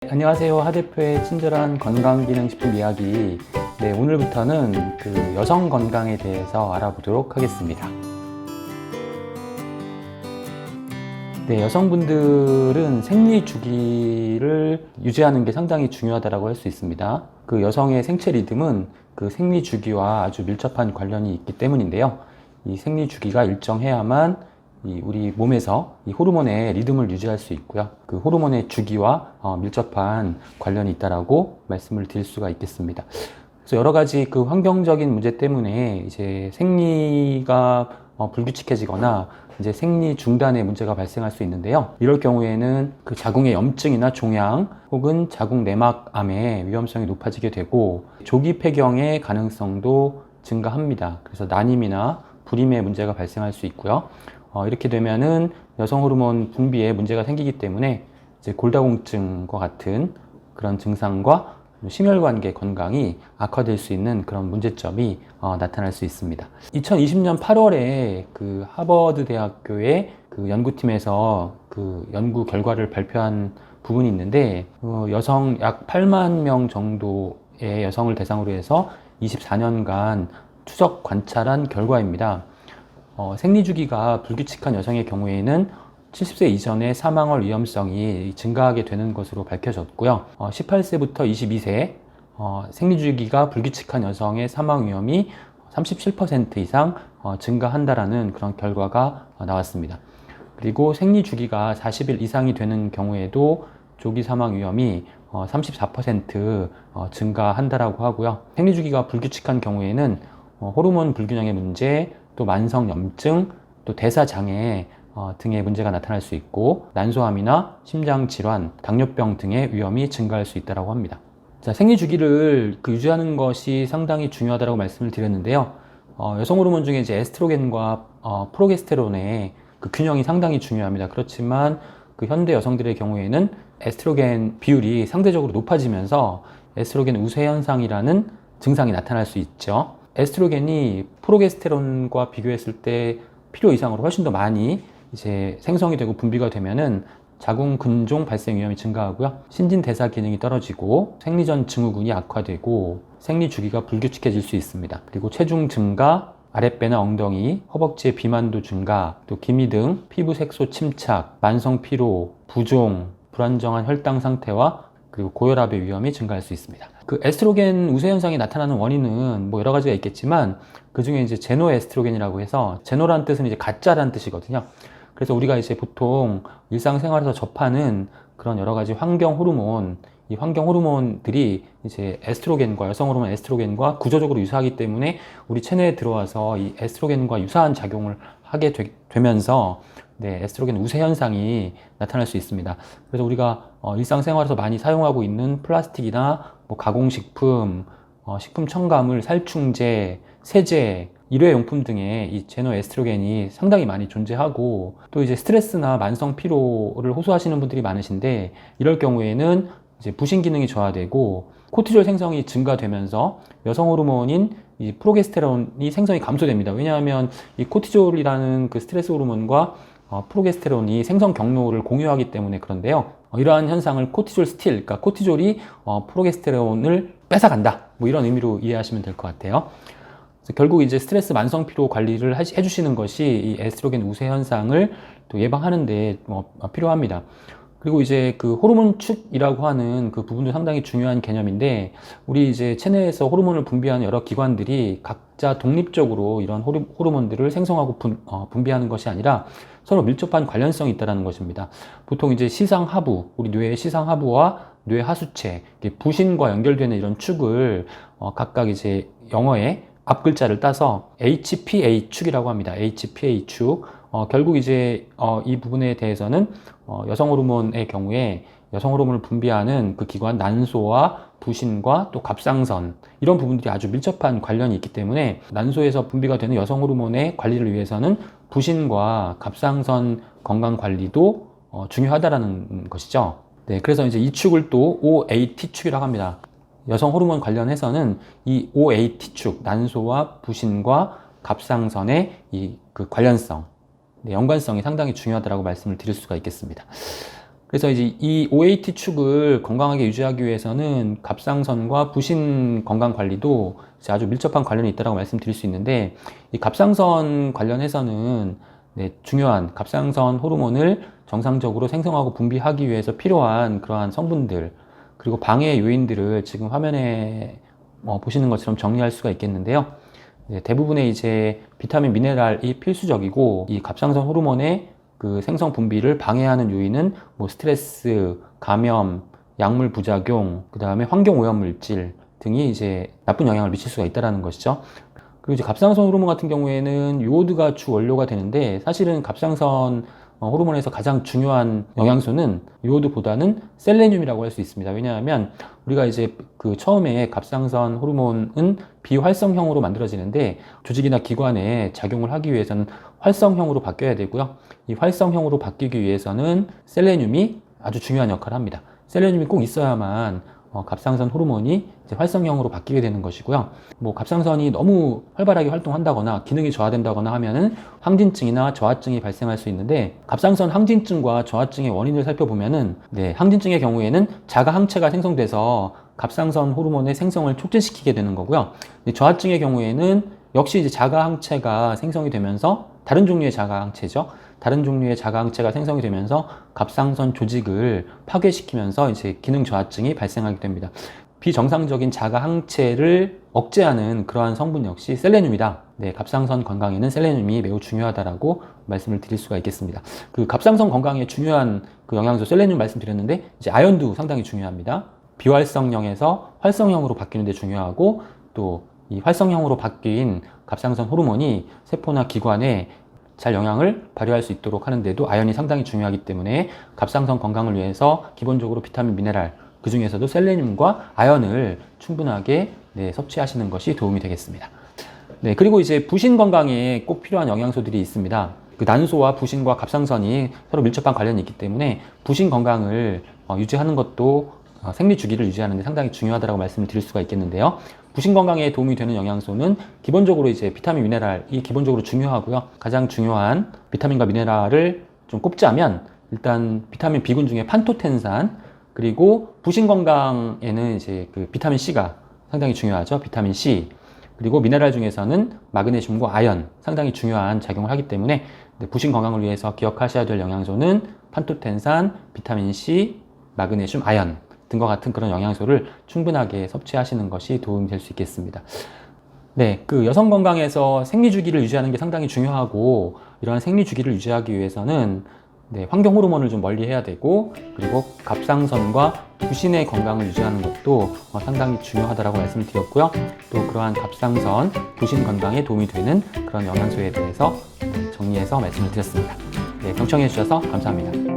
안녕하세요. 하 대표의 친절한 건강기능식품 이야기. 오늘부터는 그 여성 건강에 대해서 알아보도록 하겠습니다. 여성분들은 생리 주기를 유지하는 게 상당히 중요하다고 할 수 있습니다. 그 여성의 생체 리듬은 그 생리 주기와 아주 밀접한 관련이 있기 때문인데요. 이 생리 주기가 일정해야만 우리 몸에서 이 호르몬의 리듬을 유지할 수 있고요. 그 호르몬의 주기와 밀접한 관련이 있다라고 말씀을 드릴 수가 있겠습니다. 그래서 여러 가지 그 환경적인 문제 때문에 이제 생리가 불규칙해지거나 이제 생리 중단의 문제가 발생할 수 있는데요. 이럴 경우에는 그 자궁의 염증이나 종양 혹은 자궁 내막암의 위험성이 높아지게 되고 조기 폐경의 가능성도 증가합니다. 그래서 난임이나 불임의 문제가 발생할 수 있고요. 이렇게 되면은 여성 호르몬 분비에 문제가 생기기 때문에 이제 골다공증과 같은 그런 증상과 심혈관계 건강이 악화될 수 있는 그런 문제점이 나타날 수 있습니다. 2020년 8월에 그 하버드 대학교의 그 연구팀에서 그 연구 결과를 발표한 부분이 있는데 여성 약 8만 명 정도의 여성을 대상으로 해서 24년간 추적 관찰한 결과입니다. 생리 주기가 불규칙한 여성의 경우에는 70세 이전의 사망할 위험성이 증가하게 되는 것으로 밝혀졌고요. 18세부터 22세 생리 주기가 불규칙한 여성의 사망 위험이 37% 이상 증가한다라는 그런 결과가 나왔습니다. 그리고 생리 주기가 40일 이상이 되는 경우에도 조기 사망 위험이 34% 증가한다라고 하고요. 생리 주기가 불규칙한 경우에는 호르몬 불균형의 문제, 또 만성 염증, 또 대사 장애 등의 문제가 나타날 수 있고 난소암이나 심장 질환, 당뇨병 등의 위험이 증가할 수 있다고 합니다. 자, 생리 주기를 유지하는 것이 상당히 중요하다고 말씀을 드렸는데요. 여성 호르몬 중에 이제 에스트로겐과 프로게스테론의 그 균형이 상당히 중요합니다. 그렇지만 그 현대 여성들의 경우에는 에스트로겐 비율이 상대적으로 높아지면서 에스트로겐 우세 현상이라는 증상이 나타날 수 있죠. 에스트로겐이 프로게스테론과 비교했을 때 필요 이상으로 훨씬 더 많이 이제 생성이 되고 분비가 되면은 자궁 근종 발생 위험이 증가하고요. 신진대사 기능이 떨어지고 생리전 증후군이 악화되고 생리 주기가 불규칙해질 수 있습니다. 그리고 체중 증가, 아랫배나 엉덩이, 허벅지의 비만도 증가, 또 기미 등 피부 색소 침착, 만성 피로, 부종, 불안정한 혈당 상태와 그리고 고혈압의 위험이 증가할 수 있습니다. 그 에스트로겐 우세 현상이 나타나는 원인은 여러 가지가 있겠지만 그 중에 이제 제노에스트로겐이라고 해서 제노란 뜻은 이제 가짜란 뜻이거든요. 그래서 우리가 이제 보통 일상생활에서 접하는 그런 여러 가지 환경 호르몬, 이 환경 호르몬들이 이제 에스트로겐과 여성 호르몬 에스트로겐과 구조적으로 유사하기 때문에 우리 체내에 들어와서 이 에스트로겐과 유사한 작용을 하게 되면서 에스트로겐 우세 현상이 나타날 수 있습니다. 그래서 우리가 일상생활에서 많이 사용하고 있는 플라스틱이나 가공식품, 식품 첨가물, 살충제, 세제, 일회용품 등의 이 제노 에스트로겐이 상당히 많이 존재하고 또 이제 스트레스나 만성 피로를 호소하시는 분들이 많으신데 이럴 경우에는 이제 부신 기능이 저하되고 코티졸 생성이 증가되면서 여성 호르몬인 이 프로게스테론이 생성이 감소됩니다. 왜냐하면 이 코티졸이라는 그 스트레스 호르몬과 프로게스테론이 생성 경로를 공유하기 때문에 그런데요. 이러한 현상을 코티졸 스틸, 그러니까 코티졸이 프로게스테론을 뺏어간다. 이런 의미로 이해하시면 될 것 같아요. 그래서 결국 이제 스트레스 만성 피로 관리를 해주시는 것이 이 에스트로겐 우세 현상을 또 예방하는 데 필요합니다. 그리고 이제 그 호르몬 축이라고 하는 그 부분도 상당히 중요한 개념인데 우리 이제 체내에서 호르몬을 분비하는 여러 기관들이 각자 독립적으로 이런 호르몬들을 생성하고 분비하는 것이 아니라 서로 밀접한 관련성이 있다는 것입니다. 보통 이제 시상하부, 우리 뇌의 시상하부와 뇌 하수체, 부신과 연결되는 이런 축을 각각 이제 영어의 앞 글자를 따서 HPA 축이라고 합니다. HPA 축. 결국 이제 이 부분에 대해서는 여성 호르몬의 경우에 여성 호르몬을 분비하는 그 기관 난소와 부신과 또 갑상선 이런 부분들이 아주 밀접한 관련이 있기 때문에 난소에서 분비가 되는 여성 호르몬의 관리를 위해서는 부신과 갑상선 건강 관리도 중요하다라는 것이죠. 그래서 이제 이 축을 또 OAT 축이라고 합니다. 여성 호르몬 관련해서는 이 OAT 축, 난소와 부신과 갑상선의 이 그 관련성, 연관성이 상당히 중요하다고 말씀을 드릴 수가 있겠습니다. 그래서 이제 이 OAT 축을 건강하게 유지하기 위해서는 갑상선과 부신 건강 관리도 이제 아주 밀접한 관련이 있다고 말씀드릴 수 있는데, 이 갑상선 관련해서는 중요한 갑상선 호르몬을 정상적으로 생성하고 분비하기 위해서 필요한 그러한 성분들, 그리고 방해 요인들을 지금 화면에 보시는 것처럼 정리할 수가 있겠는데요. 대부분의 이제 비타민, 미네랄이 필수적이고, 이 갑상선 호르몬의 그 생성 분비를 방해하는 요인은 스트레스, 감염, 약물 부작용, 그 다음에 환경 오염 물질 등이 이제 나쁜 영향을 미칠 수가 있다는 것이죠. 그리고 이제 갑상선 호르몬 같은 경우에는 요오드가 주 원료가 되는데, 사실은 갑상선 호르몬에서 가장 중요한 영양소는 요오드보다는 셀레늄이라고 할 수 있습니다. 왜냐하면 우리가 이제 그 처음에 갑상선 호르몬은 비활성형으로 만들어지는데, 조직이나 기관에 작용을 하기 위해서는 활성형으로 바뀌어야 되고요. 이 활성형으로 바뀌기 위해서는 셀레늄이 아주 중요한 역할을 합니다. 셀레늄이 꼭 있어야만 갑상선 호르몬이 이제 활성형으로 바뀌게 되는 것이고요. 갑상선이 너무 활발하게 활동한다거나 기능이 저하된다거나 하면은 항진증이나 저하증이 발생할 수 있는데, 갑상선 항진증과 저하증의 원인을 살펴보면은 항진증의 경우에는 자가 항체가 생성돼서 갑상선 호르몬의 생성을 촉진시키게 되는 거고요. 저하증의 경우에는 역시 이제 자가 항체가 생성이 되면서 다른 종류의 자가 항체죠. 다른 종류의 자가 항체가 생성이 되면서 갑상선 조직을 파괴시키면서 이제 기능 저하증이 발생하게 됩니다. 비정상적인 자가 항체를 억제하는 그러한 성분 역시 셀레늄이다. 갑상선 건강에는 셀레늄이 매우 중요하다라고 말씀을 드릴 수가 있겠습니다. 그 갑상선 건강에 중요한 그 영양소 셀레늄 말씀드렸는데, 이제 아연도 상당히 중요합니다. 비활성형에서 활성형으로 바뀌는 데 중요하고, 또 이 활성형으로 바뀐 갑상선 호르몬이 세포나 기관에 잘 영향을 발휘할 수 있도록 하는데도 아연이 상당히 중요하기 때문에 갑상선 건강을 위해서 기본적으로 비타민, 미네랄, 그 중에서도 셀레늄과 아연을 충분하게 섭취하시는 것이 도움이 되겠습니다. 그리고 이제 부신 건강에 꼭 필요한 영양소들이 있습니다. 그 난소와 부신과 갑상선이 서로 밀접한 관련이 있기 때문에 부신 건강을 유지하는 것도 생리 주기를 유지하는 데 상당히 중요하다고 말씀을 드릴 수가 있겠는데요. 부신 건강에 도움이 되는 영양소는 기본적으로 이제 비타민, 미네랄이 기본적으로 중요하고요. 가장 중요한 비타민과 미네랄을 좀 꼽자면, 일단 비타민 B군 중에 판토텐산, 그리고 부신 건강에는 이제 그 비타민 C가 상당히 중요하죠. 비타민 C. 그리고 미네랄 중에서는 마그네슘과 아연, 상당히 중요한 작용을 하기 때문에 부신 건강을 위해서 기억하셔야 될 영양소는 판토텐산, 비타민 C, 마그네슘, 아연 등과 같은 그런 영양소를 충분하게 섭취하시는 것이 도움이 될 수 있겠습니다. 그 여성 건강에서 생리 주기를 유지하는 게 상당히 중요하고, 이러한 생리 주기를 유지하기 위해서는 환경 호르몬을 좀 멀리 해야 되고, 그리고 갑상선과 부신의 건강을 유지하는 것도 상당히 중요하다고 말씀을 드렸고요. 또 그러한 갑상선, 부신 건강에 도움이 되는 그런 영양소에 대해서 정리해서 말씀을 드렸습니다. 경청해 주셔서 감사합니다.